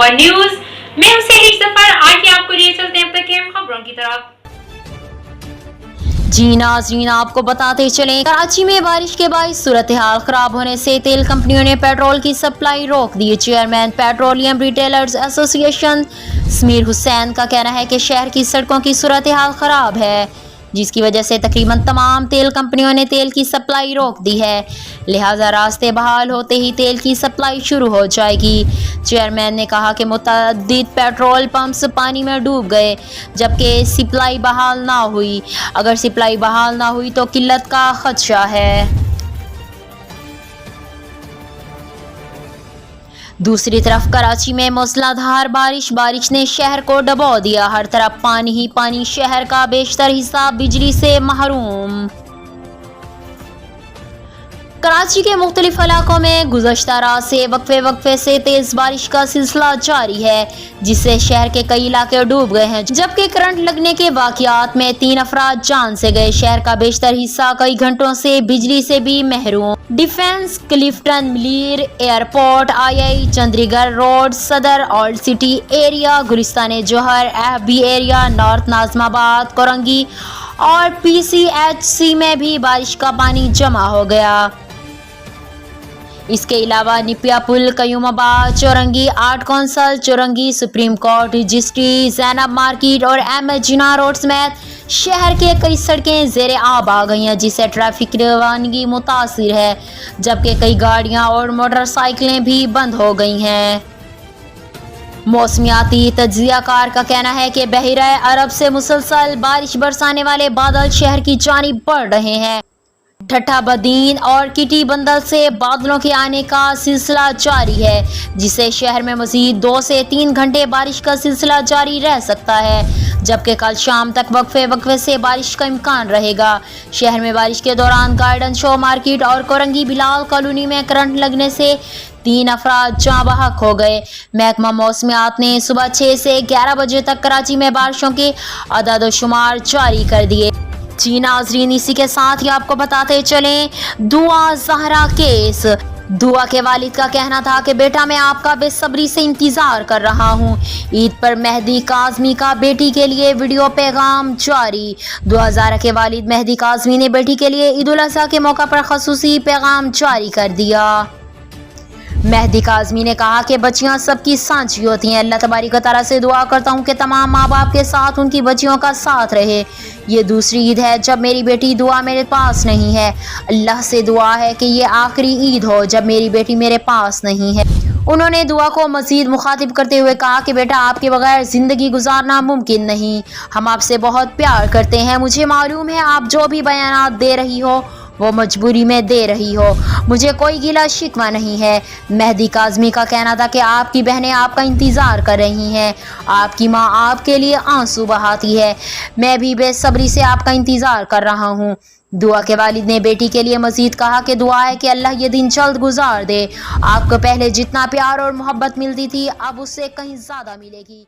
हुआ न्यूज। मैं हूं सहीर सफर। आइए आपको लिए चलते हैं अब तक की खबरों की तरफ। जी नाज़रीन, आपको बताते चलें, कराची में बारिश के बाइस सूरत हाल खराब होने से तेल कंपनियों ने पेट्रोल की सप्लाई रोक दी। Chairman petroleum retailers association Sameer Hussain का कहना है कि शहर की सड़कों की सूरत हाल खराब है, जिसकी वजह से तकरीबन तमाम तेल कंपनियों ने तेल की सप्लाई रोक दी है। लिहाजा रास्ते बहाल होते ही तेल की सप्लाई शुरू हो जाएगी। चेयरमैन ने कहा कि मुतअद्दिद पेट्रोल पंप्स पानी में डूब गए, जबकि सप्लाई बहाल ना हुई। अगर सप्लाई बहाल ना हुई तो किल्लत का खदशा है। दूसरी तरफ कराची में मूसलाधार बारिश ने शहर को डुबो दिया। हर तरफ पानी ही पानी, शहर का बेशतर हिस्सा बिजली से महरूम। कराची के मुख्तलिफ इलाकों में गुज़श्ता रात से वक्फे से तेज बारिश का सिलसिला जारी है, जिससे शहर के कई इलाके डूब गए हैं, जबकि करंट लगने के वाक़यात में 3 अफराद जान से गए। शहर का बेशतर हिस्सा कई घंटों से बिजली से भी महरूम। डिफेंस, क्लिफ्टन, मिलीर, एयरपोर्ट, आई चंद्रीगढ़ रोड, सदर, ओल्ड सिटी एरिया, गुलिस्तान जौहर, FB area, north Nazimabad, Korangi और PCHC में भी बारिश का पानी जमा हो गया। इसके अलावा निपिया पुल, Qayyumabad, Chowrangi, art council, Chowrangi, supreme court, registry, Zainab market और MH जिन्ना रोड समेत शहर के कई सड़कें ज़ेरे आब आ गई हैं, जिससे ट्रैफिक रवानगी मुतासिर है, जबकि कई गाड़ियां और मोटरसाइकिलें भी बंद हो गई हैं। मौसमियाती तज्ज़ियाकार का कहना है कि बहरा अरब से मुसलसल बारिश बरसाने वाले बादल शहर की जानिब बढ़ रहे हैं। ठट्ठा बदीन और किटी बंदल से बादलों के आने का सिलसिला जारी है, जिससे शहर में मज़ीद 2 से 3 घंटे बारिश का सिलसिला जारी रह सकता है, जबकि कल शाम तक वक्फे से बारिश का इम्कान रहेगा। शहर में बारिश के दौरान गार्डन शो मार्केट और कोरंगी बिलाल कॉलोनी में करंट लगने से 3 अफराद जाँ बहक हो गए। महकमा मौसमियात ने सुबह 6 से 11 बजे तक कराची में बारिशों के अदद शुमार जारी कर दिए। जी नाज़रीन, इसी के साथ ही आपको बताते चलें, दुआ ज़हरा केस। दुआ के वालिद का कहना था कि बेटा, मैं आपका बेसब्री से इंतज़ार कर रहा हूँ। ईद पर मेहदी काज़मी का बेटी के लिए वीडियो पैगाम जारी। दुआ ज़हरा के वालिद मेहदी काज़मी ने बेटी के लिए ईद उल अज़हा के मौका पर ख़ुसूसी पैगाम जारी कर दिया। मेहदी काज़मी ने कहा कि बच्चियां सबकी सांझी होती हैं। अल्लाह तबारिक व तआला से दुआ करता हूं कि तमाम माँ बाप के साथ उनकी बच्चियों का साथ रहे। ये दूसरी ईद है जब मेरी बेटी दुआ मेरे पास नहीं है। अल्लाह से दुआ है कि ये आखिरी ईद हो जब मेरी बेटी मेरे पास नहीं है। उन्होंने दुआ को मज़ीद मुखातिब करते हुए कहा कि बेटा, आपके बगैर ज़िंदगी गुजारना मुमकिन नहीं। हम आपसे बहुत प्यार करते हैं। मुझे मालूम है आप जो भी बयानात दे रही हो वो मजबूरी में दे रही हो। मुझे कोई गिला शिकवा नहीं है। मेहदी काज़मी का कहना था कि आपकी बहनें आपका इंतज़ार कर रही हैं। आपकी माँ आपके लिए आंसू बहाती है। मैं भी बेसब्री से आपका इंतज़ार कर रहा हूँ। दुआ के वालिद ने बेटी के लिए मज़ीद कहा कि दुआ है कि अल्लाह ये दिन जल्द गुजार दे। आपको पहले जितना प्यार और मोहब्बत मिलती थी, अब उससे कहीं ज़्यादा मिलेगी।